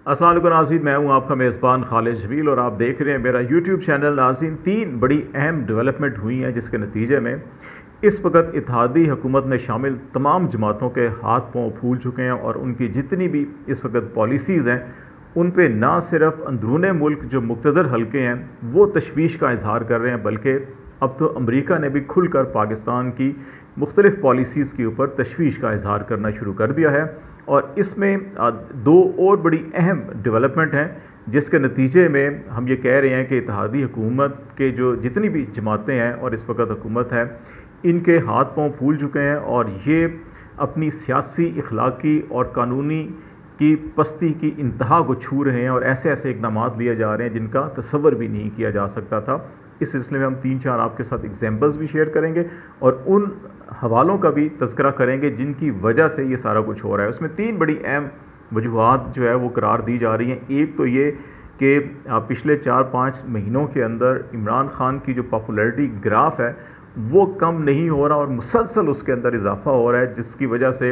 अस्सलाम वालेकुम नाज़रीन, मैं हूं आपका मेज़बान खालिद जमील और आप देख रहे हैं मेरा यूट्यूब चैनल। नाज़रीन, 3 बड़ी अहम डेवलपमेंट हुई हैं जिसके नतीजे में इस वक्त इत्तेहादी हुकूमत में शामिल तमाम जमातों के हाथ पाँव फूल चुके हैं और उनकी जितनी भी इस वक्त पॉलिसीज़ हैं उन पर ना सिर्फ अंदरूने मुल्क जो मुक़तदर हल्के हैं वो तशवीश का इजहार कर रहे हैं, बल्कि अब तो अमरीका ने भी खुलकर पाकिस्तान की मुख्तलिफ़ पॉलिसीज़ के ऊपर तशवीश का इजहार करना शुरू कर दिया है। और इसमें 2 और बड़ी अहम डेवलपमेंट हैं जिसके नतीजे में हम ये कह रहे हैं कि इत्तेहादी हुकूमत के जो जितनी भी जमातें हैं और इस वक्त हुकूमत है, इनके हाथ पाँव फूल चुके हैं और ये अपनी सियासी, अखलाकी और कानूनी की पस्ती की इंतहा को छू रहे हैं और ऐसे ऐसे इक़दामात लिए जा रहे हैं जिनका तसव्वुर भी नहीं किया जा सकता था। इस सिलसिले में हम 3-4 आपके साथ एग्जाम्पल्स भी शेयर करेंगे और उन हवालों का भी तज़किरा करेंगे जिनकी वजह से ये सारा कुछ हो रहा है। उसमें 3 बड़ी अहम वजूहात जो है वो करार दी जा रही हैं। एक तो ये कि पिछले 4-5 महीनों के अंदर इमरान खान की जो पॉपुलैरिटी ग्राफ है वो कम नहीं हो रहा और मुसलसल उसके अंदर इजाफा हो रहा है, जिसकी वजह से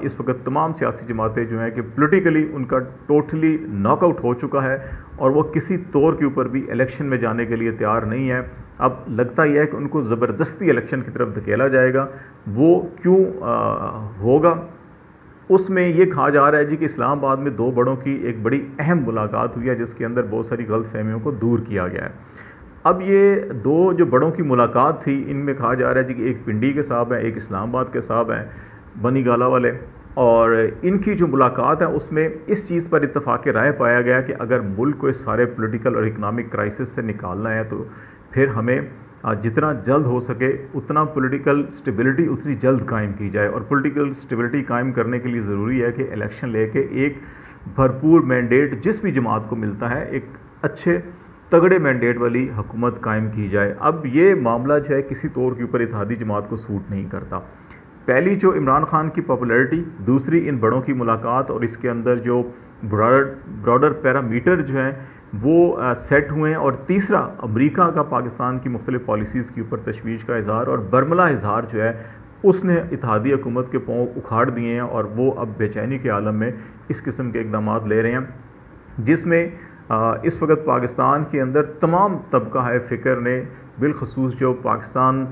इस वक्त तमाम सियासी जमातें जो हैं कि पोलिटिकली उनका टोटली नॉकआउट हो चुका है और वो किसी तौर के ऊपर भी इलेक्शन में जाने के लिए तैयार नहीं है। अब लगता यह है कि उनको ज़बरदस्ती इलेक्शन की तरफ धकेला जाएगा। वो क्यों होगा? उसमें ये कहा जा रहा है जी कि इस्लामाबाद में 2 बड़ों की एक बड़ी अहम मुलाकात हुई है जिसके अंदर बहुत सारी गलतफहमियों को दूर किया गया है। अब ये 2 जो बड़ों की मुलाकात थी, इनमें कहा जा रहा है जी कि एक पिंडी के साहब हैं, एक इस्लामाबाद के साहब हैं, बनी गाला वाले, और इनकी जो मुलाकात है उसमें इस चीज़ पर इत्तफाक़ राय पाया गया कि अगर मुल्क को इस सारे पॉलिटिकल और इकनॉमिक क्राइसिस से निकालना है तो फिर हमें जितना जल्द हो सके उतना पॉलिटिकल स्टेबिलिटी उतनी जल्द कायम की जाए। और पॉलिटिकल स्टेबिलिटी कायम करने के लिए ज़रूरी है कि इलेक्शन लेके एक भरपूर मैंडेट जिस भी जमात को मिलता है, एक अच्छे तगड़े मैंडेट वाली हुकूमत कायम की जाए। अब ये मामला जो है किसी तौर के ऊपर इत्तेहादी जमात को सूट नहीं करता। पहली जो इमरान खान की पॉपुलैरिटी, दूसरी इन बड़ों की मुलाकात और इसके अंदर जो ब्रॉडर पैरामीटर जो हैं वो सेट हुए हैं, और तीसरा अमेरिका का पाकिस्तान की मुख्तलिफ पॉलिसीज़ के ऊपर तशवीश का इजहार और बरमला इजहार जो है उसने इत्तेहादी हुकूमत के पाँव उखाड़ दिए हैं और वो अब बेचैनी के आलम में इस किस्म के इक़दामात ले रहे हैं, जिसमें इस वक्त पाकिस्तान के अंदर तमाम तबका है फ़िक्र ने बिलखसूस जो पाकिस्तान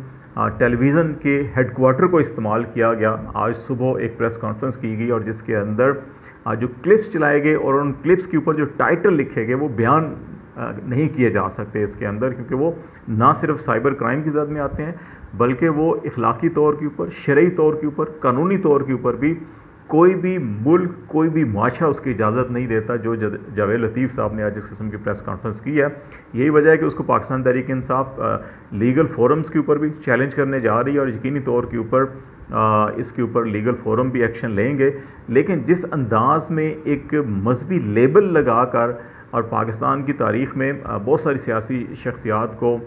टेलीविज़न के हेडक्वार्टर को इस्तेमाल किया गया। आज सुबह एक प्रेस कॉन्फ्रेंस की गई और जिसके अंदर जो क्लिप्स चलाए गए और उन क्लिप्स के ऊपर जो टाइटल लिखे गए वो बयान नहीं किए जा सकते इसके अंदर, क्योंकि वो ना सिर्फ साइबर क्राइम की ज़द में आते हैं बल्कि वो इखलाकी तौर के ऊपर, शरई तौर के ऊपर, कानूनी तौर के ऊपर भी कोई भी मुल्क, कोई भी माशरा उसकी इजाज़त नहीं देता। जो जावेद लतीफ़ साहब ने आज इस किस्म की प्रेस कॉन्फ्रेंस की है, यही वजह है कि उसको पाकिस्तान तहरीक इंसाफ लीगल फोरम्स के ऊपर भी चैलेंज करने जा रही है और यकीनी तौर के ऊपर इसके ऊपर लीगल फोरम भी एक्शन लेंगे। लेकिन जिस अंदाज़ में एक मजहबी लेबल लगा कर और पाकिस्तान की तारीख़ में बहुत सारी सियासी शख्सियात को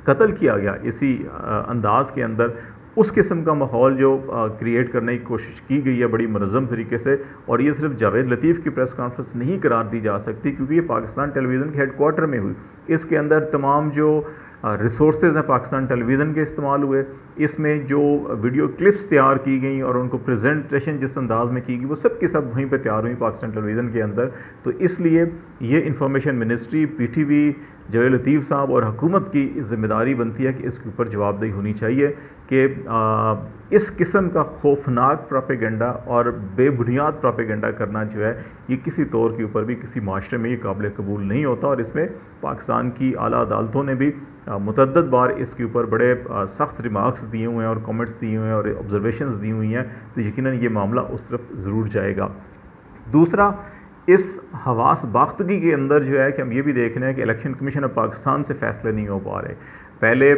कत्ल किया गया इसी अंदाज़ के अंदर, उस किस्म का माहौल जो क्रिएट करने की कोशिश की गई है बड़ी मनज़्ज़म तरीके से। और ये सिर्फ जावेद लतीफ़ की प्रेस कॉन्फ्रेंस नहीं करार दी जा सकती, क्योंकि ये पाकिस्तान टेलीविज़न के हेडक्वार्टर में हुई। इसके अंदर तमाम जो रिसोर्सेज हैं पाकिस्तान टेलीविज़न के इस्तेमाल हुए, इसमें जो वीडियो क्लिप्स तैयार की गई और उनको प्रेजेंटेशन जिस अंदाज़ में की गई वो सब की सब वहीं पर तैयार हुई पाकिस्तान टेलीविज़न के अंदर। तो इसलिए ये इंफॉर्मेशन मिनिस्ट्री, PTV, जावेद लतीफ़ साहब और हुकूमत की ज़िम्मेदारी बनती है कि इसके ऊपर जवाबदेही होनी चाहिए कि इस किस्म का खौफनाक प्रोपेगेंडा और बेबुनियाद प्रोपेगेंडा करना जो है ये किसी तौर के ऊपर भी किसी माशरे में ये काबिल कबूल नहीं होता। और इसमें पाकिस्तान की आला अदालतों ने भी मुतअद्दिद बार इसके ऊपर बड़े सख्त रिमार्क्स दिए हुए हैं और कमेंट्स दिए हुए हैं और ऑब्जर्वेशंस दी हुई हैं, तो यकीनन ये मामला उस तरफ ज़रूर जाएगा। दूसरा, इस हवास बाख्तगी के अंदर जो है कि हम ये भी देख रहे हैं कि इलेक्शन कमीशन ऑफ पाकिस्तान से फ़ैसले नहीं हो पा रहे। पहले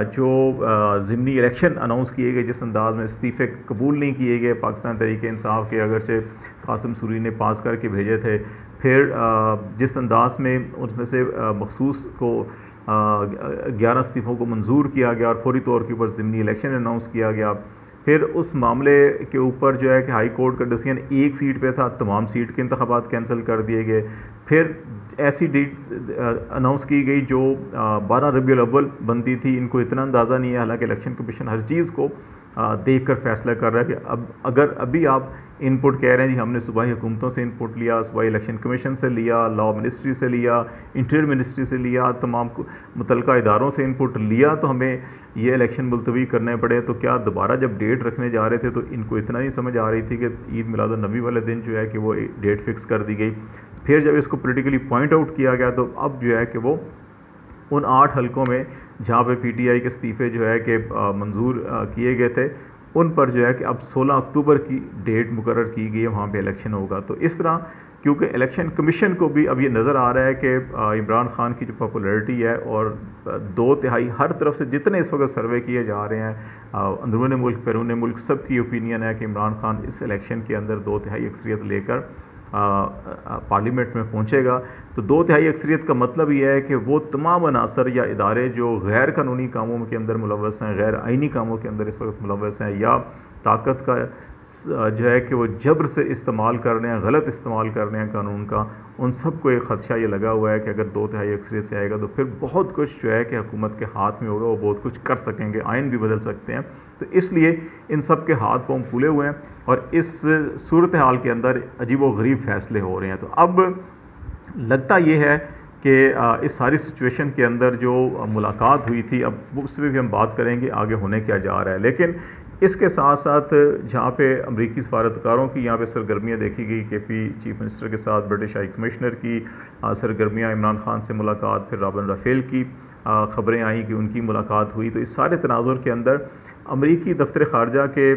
जो ज़िमनी इलेक्शन अनाउंस किए गए, जिस अंदाज़ में इस्तीफ़े कबूल नहीं किए गए पाकिस्तान तहरीक इंसाफ के, अगरचे कासिम सूरी ने पास करके भेजे थे, फिर जिस अंदाज़ में उसमें से मखसूस को 11 इस्तीफ़ों को मंजूर किया गया और फौरी तौर के ऊपर ज़िमनी इलेक्शन अनाउंस किया गया, फिर उस मामले के ऊपर जो है कि हाई कोर्ट का डिसीजन एक सीट पे था, तमाम सीट के इंतखाबात कैंसिल कर दिए गए। फिर ऐसी डेट अनाउंस की गई जो 12 रबीउल अव्वल बनती थी। इनको इतना अंदाज़ा नहीं है, हालांकि इलेक्शन कमीशन हर चीज़ को देख कर फैसला कर रहा है कि अब अगर अभी आप इनपुट कह रहे हैं जी हमने सूबाई हुकूमतों से इनपुट लिया, सूबाई इलेक्शन कमीशन से लिया, लॉ मिनिस्ट्री से लिया, इंटीरियर मिनिस्ट्री से लिया, तमाम मुतलका इदारों से इनपुट लिया, तो हमें ये इलेक्शन मुलतवी करने पड़े, तो क्या दोबारा जब डेट रखने जा रहे थे तो इनको इतना नहीं समझ आ रही थी कि ईद मिलादुन्नबी वाले दिन जो है कि वो डेट फिक्स कर दी गई। फिर जब इसको पोलिटिकली पॉइंट आउट किया गया तो अब जो है कि वो उन 8 हलकों में जहाँ पे पीटीआई के इस्तीफ़े जो है कि मंजूर किए गए थे, उन पर जो है कि अब 16 अक्टूबर की डेट मुकर्रर की गई है, वहाँ पे इलेक्शन होगा। तो इस तरह क्योंकि इलेक्शन कमीशन को भी अब ये नज़र आ रहा है कि इमरान खान की जो पॉपुलैरिटी है और 2/3 हर तरफ से जितने इस वक्त सर्वे किए जा रहे हैं अंदरूनी मुल्क बैरून मुल्क, सब की ओपिनियन है कि इमरान खान इस इलेक्शन के अंदर 2/3 अक्सरियत लेकर पार्लियामेंट में पहुंचेगा। तो 2/3 अक्सरियत का मतलब ये है कि वो तमाम अनासर या इदारे जो गैर कानूनी कामों के अंदर मुलव्वस हैं, गैर आइनी कामों के अंदर इस वक्त मुलव्वस हैं, या ताकत का जो है कि वो जबर से इस्तेमाल कर रहे हैं, गलत इस्तेमाल कर रहे हैं कानून का, उन सब को एक ख़दशा ये लगा हुआ है कि अगर 2/3 अक्सरियत से आएगा तो फिर बहुत कुछ जो है कि हुकूमत के हाथ में होगा, वो बहुत कुछ कर सकेंगे, आइन भी बदल सकते हैं। तो इसलिए इन सब के हाथ पाँव फूले हुए हैं और इस सूरत हाल के अंदर अजीब व गरीब फ़ैसले हो रहे हैं। तो अब लगता ये है कि इस सारी सिचुएशन के अंदर जो मुलाकात हुई थी, अब उस पर भी हम बात करेंगे आगे होने क्या जा रहा है। लेकिन इसके साथ साथ जहाँ पे अमरीकी सफारतकारों की यहाँ पे सरगर्मियाँ देखी गई, केपी चीफ मिनिस्टर के साथ ब्रिटिश हाई कमिश्नर की सरगर्मियाँ, इमरान खान से मुलाकात, फिर रॉबिन राफेल की ख़बरें आई कि उनकी मुलाकात हुई। तो इस सारे तनाजुर के अंदर अमरीकी दफ्तर ख़ारजा के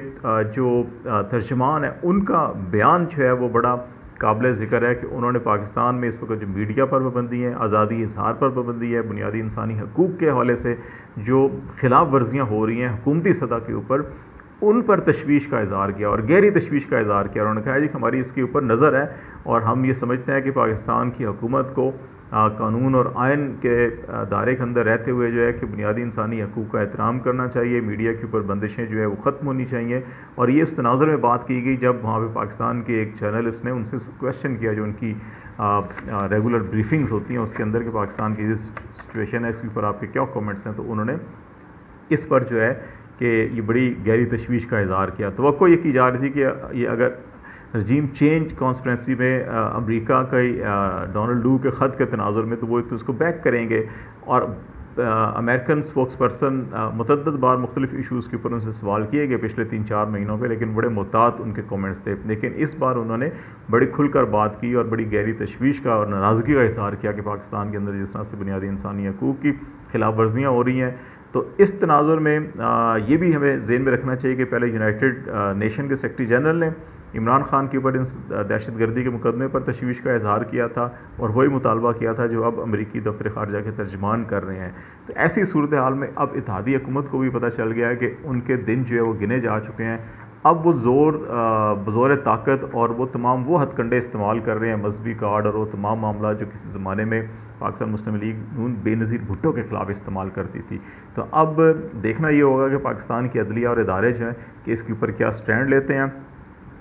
जो तर्जमान है उनका बयान जो है वो बड़ा काबिल ज़िक्र है कि उन्होंने पाकिस्तान में इस वक्त जो मीडिया पर पाबंदी है, आज़ादी इज़हार पर पाबंदी है, बुनियादी इंसानी हकूक़ के हवाले से जो खिलाफ वर्जियाँ हो रही हैं हुकूमती सतह के ऊपर, उन पर तशवीश का इज़हार किया और गहरी तशवीश का इज़हार किया। उन्होंने कहा जी हमारी इसके ऊपर नज़र है और हम ये समझते हैं कि पाकिस्तान की हुकूमत को कानून और आइन के दायरे के अंदर रहते हुए जो है कि बुनियादी इंसानी हकूक़ का एहतराम करना चाहिए, मीडिया के ऊपर बंदिशें जो है वो ख़त्म होनी चाहिए। और ये उस तनाज़ुर में बात की गई जब वहाँ पे पाकिस्तान के एक जर्नलिस्ट ने उनसे क्वेश्चन किया, जो उनकी रेगुलर ब्रीफिंग्स होती हैं उसके अंदर, कि पाकिस्तान की सिचुएशन है इसके ऊपर आपके क्या कमेंट्स हैं। तो उन्होंने इस पर जो है कि ये बड़ी गहरी तशवीश का इज़हार किया। तवक्को ये की जा रही थी कि ये अगर रजीम चेंज कॉन्स्परेंसी में अमेरिका के डोनाल्ड लू के ख़त के तनाजुर में, तो वो तो उसको बैक करेंगे। और अमेरिकन स्पोक्स पर्सन मुतअद्दिद बार मुख्तलिफ इशूज़ के ऊपर उनसे सवाल किए गए पिछले 3-4 महीनों पे, लेकिन बड़े मुहतात उनके कमेंट्स थे। लेकिन इस बार उन्होंने बड़ी खुलकर बात की और बड़ी गहरी तशवीश का और नाराज़गी का इज़हार किया कि पाकिस्तान के अंदर जिस तरह से बुनियादी इंसानी हकूक़ की खिलाफ वर्जियाँ हो रही हैं। तो इस तनाजुर में ये भी हमें ज़हन में रखना चाहिए कि पहले यूनाइटेड नेशन के सेक्रेटरी जनरल ने इमरान खान के ऊपर दहशत गर्दी के मुकदमे पर तशवीश का इजहार किया था और वही मुतालबा किया था जो अब अमरीकी दफ्तर ख़ारजा के तर्जमान कर रहे हैं। तो ऐसी सूरत हाल में अब इत्तेहादी हुकूमत को भी पता चल गया है कि उनके दिन जो है वो गिने जा चुके हैं। अब वो बज़ोर ताकत और वो तमाम वो हथकंडे इस्तेमाल कर रहे हैं, मजहबी कार्ड और वो तमाम मामला जो किसी ज़माने में पाकिस्तान मुस्लिम लीग नून बेनज़ीर भुट्टो के ख़िलाफ़ इस्तेमाल करती थी। तो अब देखना ये होगा कि पाकिस्तान की अदलिया और इदारे जो हैं कि इसके ऊपर क्या स्टैंड लेते हैं।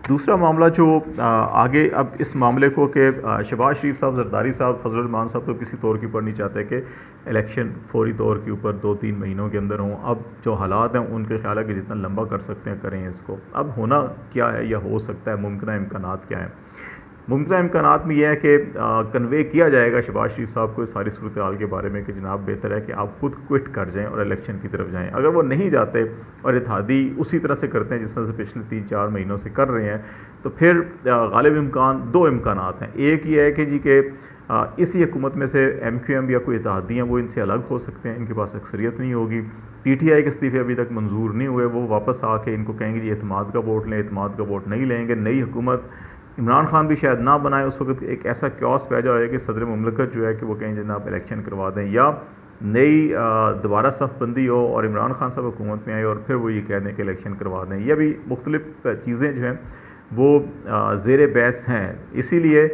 दूसरा मामला जो आगे अब इस मामले को कि शहबाज शरीफ साहब, जरदारी साहब, फजल रहमान साहब तो किसी तौर के ऊपर नहीं चाहते कि इलेक्शन फौरी तौर के ऊपर 2-3 महीनों के अंदर हों। अब जो हालात हैं उनके ख्याल है कि जितना लंबा कर सकते हैं करें इसको। अब होना क्या है या हो सकता है, मुमकिन इम्कानात क्या हैं। मुमकिन इम्कानात में यह है कि कन्वे किया जाएगा शहबाज शरीफ साहब को इस सारी सूरत हाल के बारे में कि जनाब बेहतर है कि आप खुद क्विट कर जाएं और इलेक्शन की तरफ जाएं। अगर वो नहीं जाते और इत्तेहादी उसी तरह से करते हैं जिस तरह से पिछले 3-4 महीनों से कर रहे हैं, तो फिर गालिब इम्कान 2 इम्कानात हैं। एक ये है कि जी के इसी हुकूमत में से MQM या कोई इत्तेहादी हैं वो इनसे अलग हो सकते हैं, इनके पास अक्सरियत नहीं होगी। PTI के इस्तीफ़े अभी तक मंजूर नहीं हुए, वो वापस आके इनको कहेंगे जी एतमाद का वोट लें, एतमाद का वोट नहीं लेंगे। नई हुकूमत इमरान खान भी शायद ना बनाए, उस वक्त एक ऐसा क्योस पैदा होगा कि सदर मुमलकत जो है कि वो कहें जनाब इलेक्शन करवा दें, या नई दोबारा सफ़बंदी हो और इमरान खान साहब हुकूमत में आए और फिर वो ये कह दें कि इलेक्शन करवा दें। यह भी मुख्तलिफ चीज़ें जो हैं वो ज़ेर बहस हैं। इसीलिए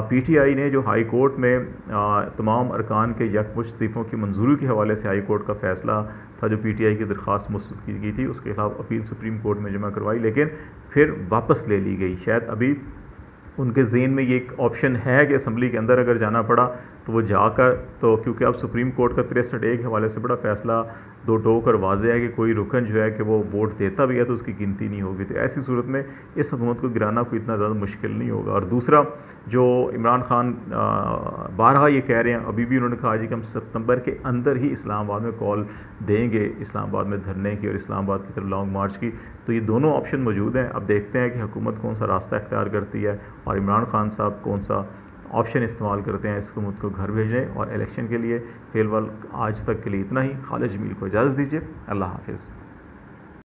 PTI ने जो हाई कोर्ट में तमाम अरकान के यकमुश्त इस्तीफ़ों की मंजूरी के हवाले से हाई कोर्ट का फ़ैसला था जो PTI की दरख्वास्त मुस्तरद की गई थी, उसके खिलाफ अपील सुप्रीम कोर्ट में जमा करवाई, लेकिन फिर वापस ले ली गई। शायद अभी उनके ज़हन में ये एक ऑप्शन है कि असम्बली के अंदर अगर जाना पड़ा तो वो जाकर, तो क्योंकि अब सुप्रीम कोर्ट का 63A के हवाले से बड़ा फ़ैसला दो टोक और वाज़ेह है कि कोई रुकन जो है कि वो वोट देता भी है तो उसकी गिनती नहीं होगी। तो ऐसी सूरत में इस हुकूमत को गिराना कोई इतना ज़्यादा मुश्किल नहीं होगा। और दूसरा, जो इमरान खान बारहा ये कह रहे हैं, अभी भी उन्होंने कहा जी कि हम सितंबर के अंदर ही इस्लामाबाद में कॉल देंगे इस्लामाबाद में धरने की और इस्लामाबाद की तरफ लॉन्ग मार्च की। तो ये दोनों ऑप्शन मौजूद हैं। अब देखते हैं कि हुकूमत कौन सा रास्ता इख्तियार करती है और इमरान खान साहब कौन सा ऑप्शन इस्तेमाल करते हैं इस हुकूमत को घर भेजें। और इलेक्शन के लिए फ़िलहाल आज तक के लिए इतना ही। खालिद जमील को इजाज़त दीजिए। अल्लाह हाफिज़।